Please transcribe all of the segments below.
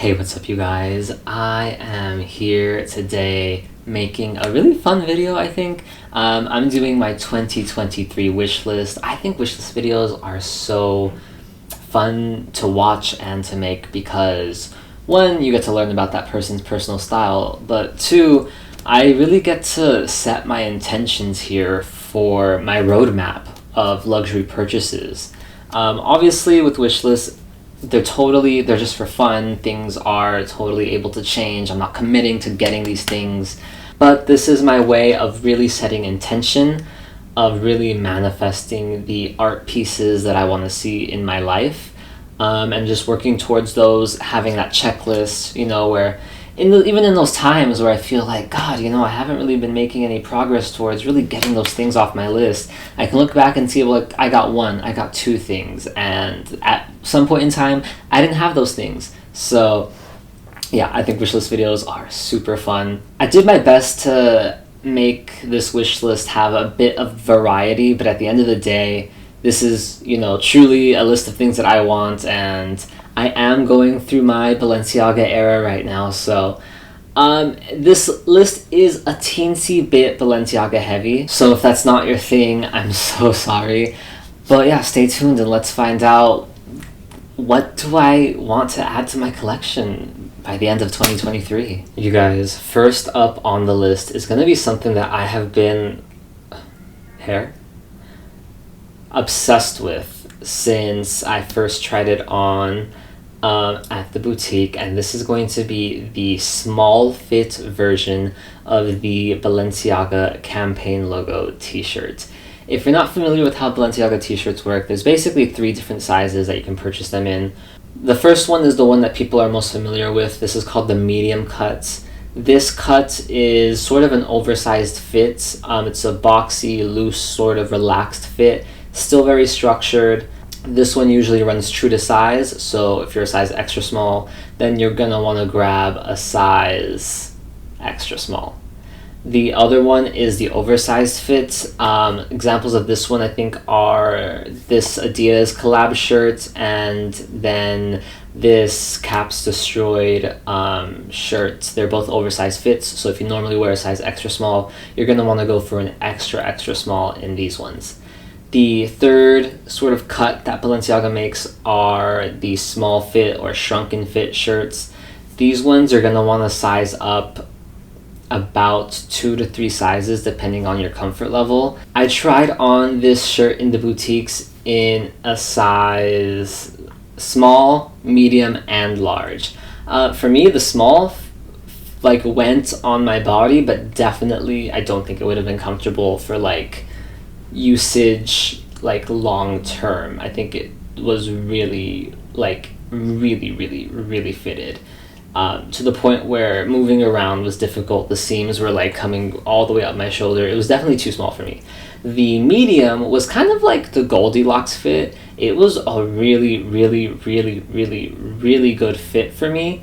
Hey, what's up you guys? I am here today making a really fun video, I think. I'm doing my 2023 wish list. I think wish list videos are so fun to watch and to make because one, you get to learn about that person's personal style, but two, I really get to set my intentions here for my roadmap of luxury purchases. Obviously with wish lists, they're just for fun. Things are totally able to change. I'm not committing to getting these things, but this is my way of really setting intention, of really manifesting the art pieces that I want to see in my life, and just working towards those, having that checklist, where even in those times where I feel like, God, I haven't really been making any progress towards really getting those things off my list, I can look back and see, well, I got two things, and at some point in time, I didn't have those things. So yeah, I think wish list videos are super fun. I did my best to make this wish list have a bit of variety, but at the end of the day, this is, truly a list of things that I want, and I am going through my Balenciaga era right now, so this list is a teensy bit Balenciaga heavy, so if that's not your thing, I'm so sorry. But yeah, stay tuned and let's find out, what do I want to add to my collection by the end of 2023? You guys, first up on the list is going to be something that I have been obsessed with since I first tried it on at the boutique, and this is going to be the small fit version of the Balenciaga campaign logo t-shirt. If you're not familiar with how Balenciaga t-shirts work, there's basically 3 different sizes that you can purchase them in. The first one is the one that people are most familiar with. This is called the medium cut. This cut is sort of an oversized fit. It's a boxy, loose, sort of relaxed fit, still very structured. This one usually runs true to size, so if you're a size extra small, then you're gonna want to grab a size extra small. The other one is the oversized fit. Examples of this one I think are this Adidas collab shirt and then this Caps Destroyed shirt. They're both oversized fits, so if you normally wear a size extra small, you're gonna want to go for an extra small in these ones. The third sort of cut that Balenciaga makes are the small fit or shrunken fit shirts. These ones are going to want to size up about 2 to 3 sizes depending on your comfort level. I tried on this shirt in the boutiques in a size small, medium, and large. For me, the small went on my body, but definitely I don't think it would have been comfortable for usage long term. I think it was really really fitted to the point where moving around was difficult. The seams were coming all the way up my shoulder. It was definitely too small for me. The medium was kind of like the Goldilocks fit. It was a really good fit for me.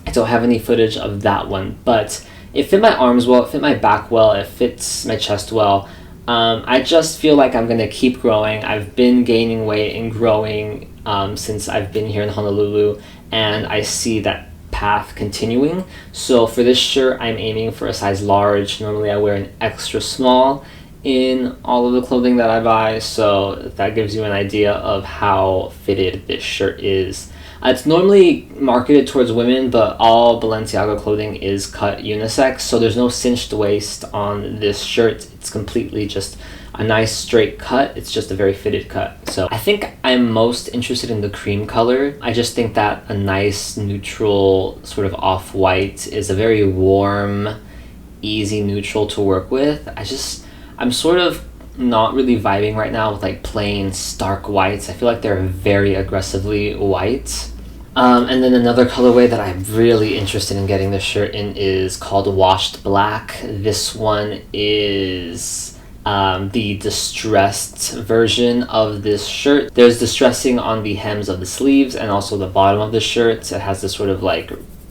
I don't have any footage of that one, but it fit my arms well, it fit my back well, it fits my chest well. I just feel like I'm going to keep growing. I've been gaining weight and growing since I've been here in Honolulu, and I see that path continuing. So for this shirt, I'm aiming for a size large. Normally I wear an extra small in all of the clothing that I buy, so that gives you an idea of how fitted this shirt is. It's normally marketed towards women, but all Balenciaga clothing is cut unisex, so there's no cinched waist on this shirt. It's completely just a nice straight cut. It's just a very fitted cut. So I think I'm most interested in the cream color. I just think that a nice neutral sort of off-white is a very warm, easy neutral to work with. I'm sort of not really vibing right now with plain stark whites. I feel like they're very aggressively white. And then another colorway that I'm really interested in getting this shirt in is called Washed Black. This one is the distressed version of this shirt. There's distressing on the hems of the sleeves and also the bottom of the shirt. It has this sort of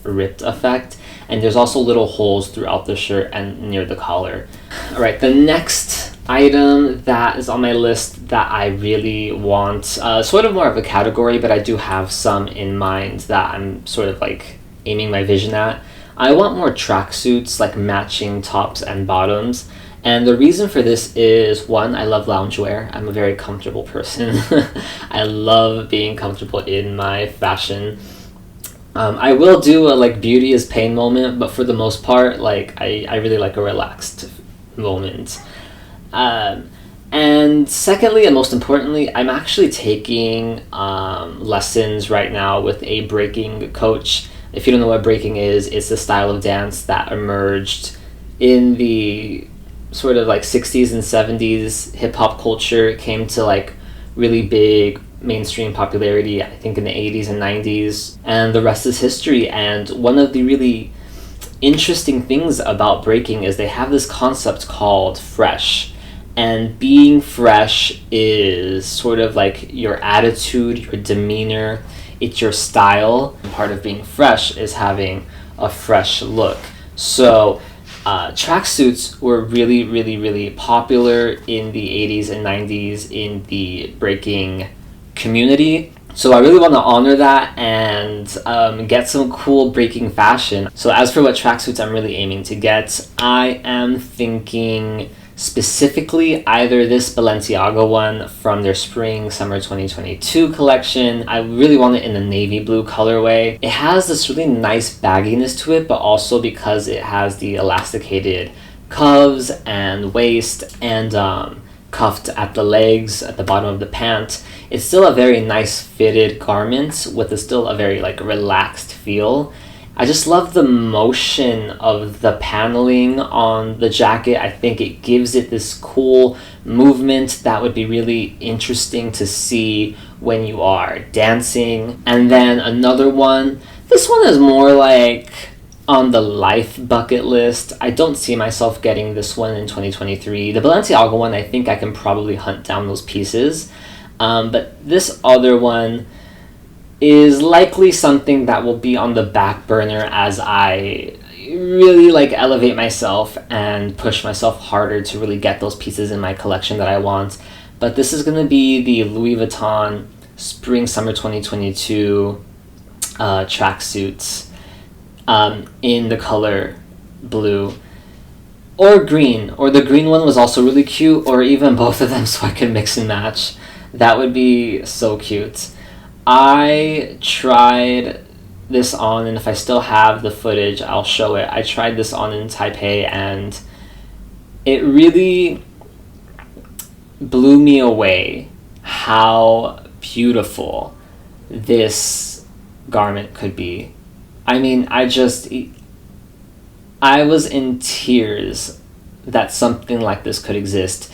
ripped effect, and there's also little holes throughout the shirt and near the collar. All right, the next item that is on my list that I really want, sort of more of a category, but I do have some in mind that I'm sort of like aiming my vision at. I want more tracksuits, like matching tops and bottoms. And the reason for this is, one, I love loungewear. I'm a very comfortable person. I love being comfortable in my fashion. I will do a like beauty is pain moment, but for the most part, like I really like a relaxed moment. And secondly, and most importantly, I'm actually taking lessons right now with a breaking coach. If you don't know what breaking is, it's the style of dance that emerged in the sort of like 60s and 70s hip hop culture. It came to like really big mainstream popularity, I think, in the 80s and 90s, and the rest is history. And one of the really interesting things about breaking is they have this concept called fresh. And being fresh is sort of like your attitude, your demeanor, it's your style. Part of being fresh is having a fresh look. So tracksuits were really, really, really popular in the 80s and 90s in the breaking community. So I really want to honor that and get some cool breaking fashion. So as for what tracksuits I'm really aiming to get, I am thinking specifically either this Balenciaga one from their spring summer 2022 collection. I really want it in the navy blue colorway. It has this really nice bagginess to it, but also because it has the elasticated cuffs and waist and cuffed at the legs at the bottom of the pant, it's still a very nice fitted garment with still a very like relaxed feel. I just love the motion of the paneling on the jacket. I think it gives it this cool movement that would be really interesting to see when you are dancing. And then another one, this one is more like on the life bucket list. I don't see myself getting this one in 2023. The Balenciaga one, I think I can probably hunt down those pieces. But this other one is likely something that will be on the back burner as I really like elevate myself and push myself harder to really get those pieces in my collection that I want. But this is going to be the Louis Vuitton Spring Summer 2022 tracksuits in the color blue or green, or the green one was also really cute, or even both of them so I can mix and match. That would be so cute. I tried this on, and if I still have the footage, I'll show it. I tried this on in Taipei, and it really blew me away how beautiful this garment could be. I mean, I was in tears that something like this could exist.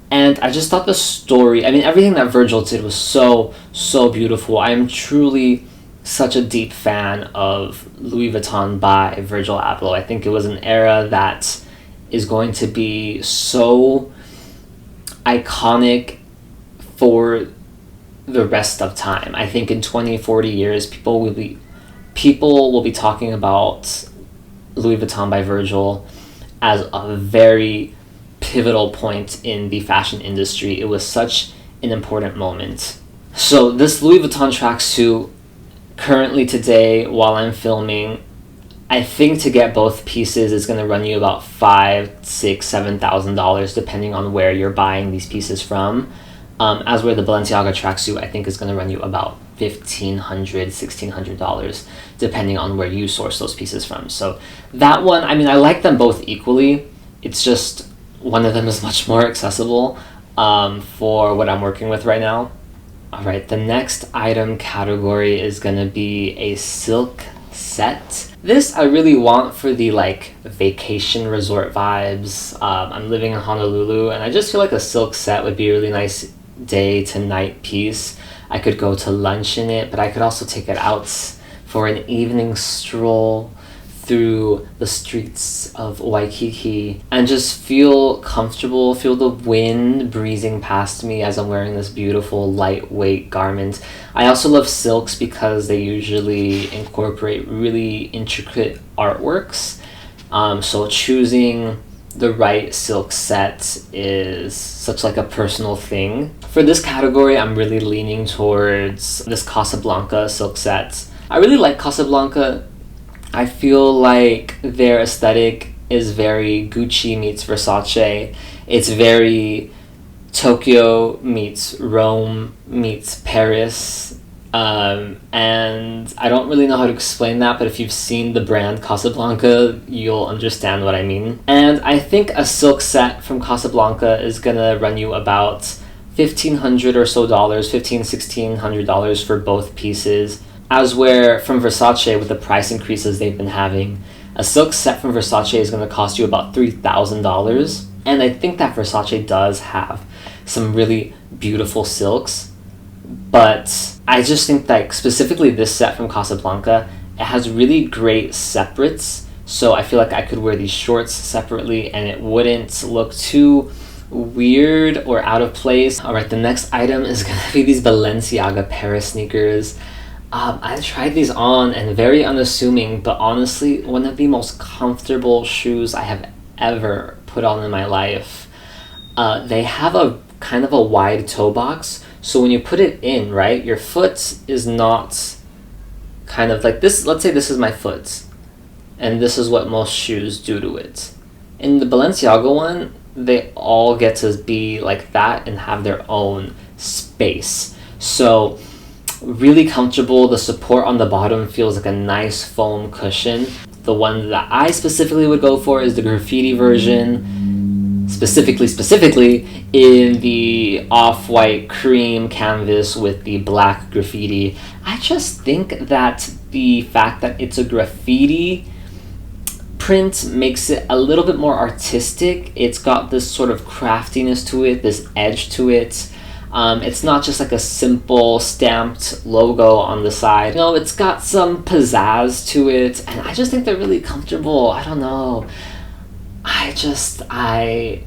And I just thought the story, I mean, everything that Virgil did was so, so beautiful. I am truly such a deep fan of Louis Vuitton by Virgil Abloh. I think it was an era that is going to be so iconic for the rest of time. I think in 20, 40 years, people will be talking about Louis Vuitton by Virgil as a very pivotal point in the fashion industry. It was such an important moment. So this Louis Vuitton tracksuit, currently today while I'm filming, I think to get both pieces is going to run you about $5,000, $6,000, $7,000 depending on where you're buying these pieces from. As where the Balenciaga tracksuit I think is going to run you about $1,500, $1,600 depending on where you source those pieces from. So that one, I mean, I like them both equally. It's just one of them is much more accessible for what I'm working with right now. All right, the next item category is going to be a silk set. This I really want for the like vacation resort vibes. I'm living in Honolulu, and I just feel like a silk set would be a really nice day to night piece. I could go to lunch in it, but I could also take it out for an evening stroll through the streets of Waikiki and just feel comfortable, feel the wind breezing past me as I'm wearing this beautiful lightweight garment. I also love silks because they usually incorporate really intricate artworks. So choosing the right silk set is such like a personal thing. For this category, I'm really leaning towards this Casablanca silk set. I really like Casablanca. I feel like their aesthetic is very Gucci meets Versace. It's very Tokyo meets Rome meets Paris. And I don't really know how to explain that, but if you've seen the brand Casablanca, you'll understand what I mean. And I think a silk set from Casablanca is gonna run you about $1,500 or so, $1,600 for both pieces. As where from Versace, with the price increases they've been having, a silk set from Versace is gonna cost you about $3,000. And I think that Versace does have some really beautiful silks, but I just think that specifically this set from Casablanca, it has really great separates, so I feel like I could wear these shorts separately and it wouldn't look too weird or out of place. Alright, the next item is gonna be these Balenciaga Paris sneakers. I tried these on and very unassuming, but honestly one of the most comfortable shoes I have ever put on in my life. They have a kind of a wide toe box, so when you put it in, right, your foot is not kind of like this. Let's say this is my foot, and this is what most shoes do to it. In the Balenciaga one, they all get to be like that and have their own space. So really comfortable. The support on the bottom feels like a nice foam cushion. The one that I specifically would go for is the graffiti version, specifically in the off-white cream canvas with the black graffiti. I just think that the fact that it's a graffiti print makes it a little bit more artistic. It's got this sort of craftiness to it, this edge to it. It's not just like a simple stamped logo on the side. No, it's got some pizzazz to it, and I just think they're really comfortable. I don't know. I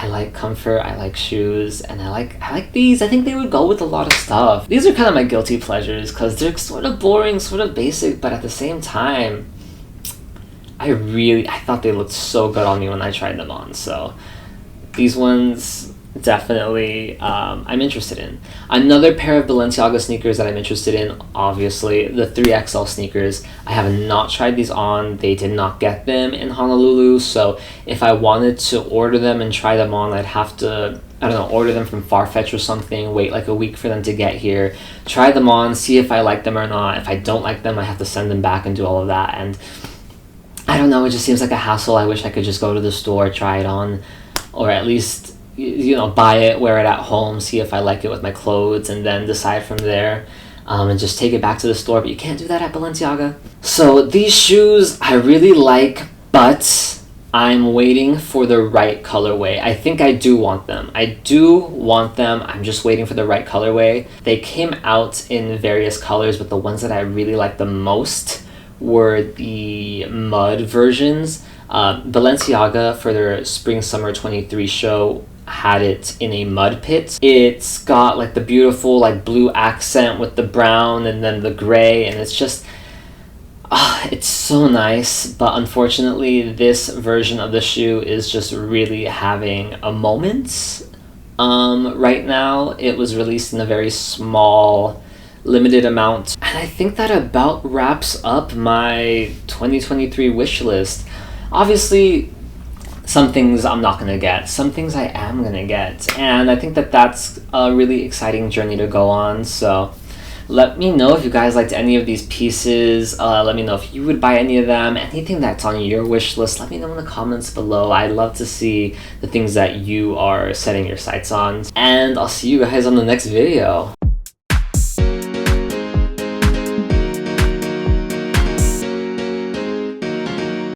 like comfort, I like shoes, and I like these. I think they would go with a lot of stuff. These are kind of my guilty pleasures because they're sort of boring, sort of basic, but at the same time, I thought they looked so good on me when I tried them on. So these ones definitely I'm interested in. Another pair of Balenciaga sneakers that I'm interested in, obviously, the 3XL sneakers. I have not tried these on. They did not get them in Honolulu, so if I wanted to order them and try them on, I'd have to, I don't know, order them from FARFETCH or something, wait like a week for them to get here, try them on, see if I like them or not. If I don't like them, I have to send them back and do all of that, and I don't know, it just seems like a hassle. I wish I could just go to the store, try it on, or at least, you know, buy it, wear it at home, see if I like it with my clothes, and then decide from there, and just take it back to the store. But you can't do that at Balenciaga. So these shoes I really like, but I'm waiting for the right colorway. I think I do want them. I'm just waiting for the right colorway. They came out in various colors, but the ones that I really like the most were the mud versions. Balenciaga, for their Spring Summer 23 show, had it in a mud pit. It's got like the beautiful like blue accent with the brown and then the gray, and it's just it's so nice. But unfortunately this version of the shoe is just really having a moment right now. It was released in a very small, limited amount, and I think that about wraps up my 2023 wish list. Obviously, some things I'm not gonna get, some things I am gonna get, and I think that that's a really exciting journey to go on. So let me know if you guys liked any of these pieces. Let me know if you would buy any of them, anything that's on your wish list. Let me know in the comments below. I'd love to see the things that you are setting your sights on, and I'll see you guys on the next video.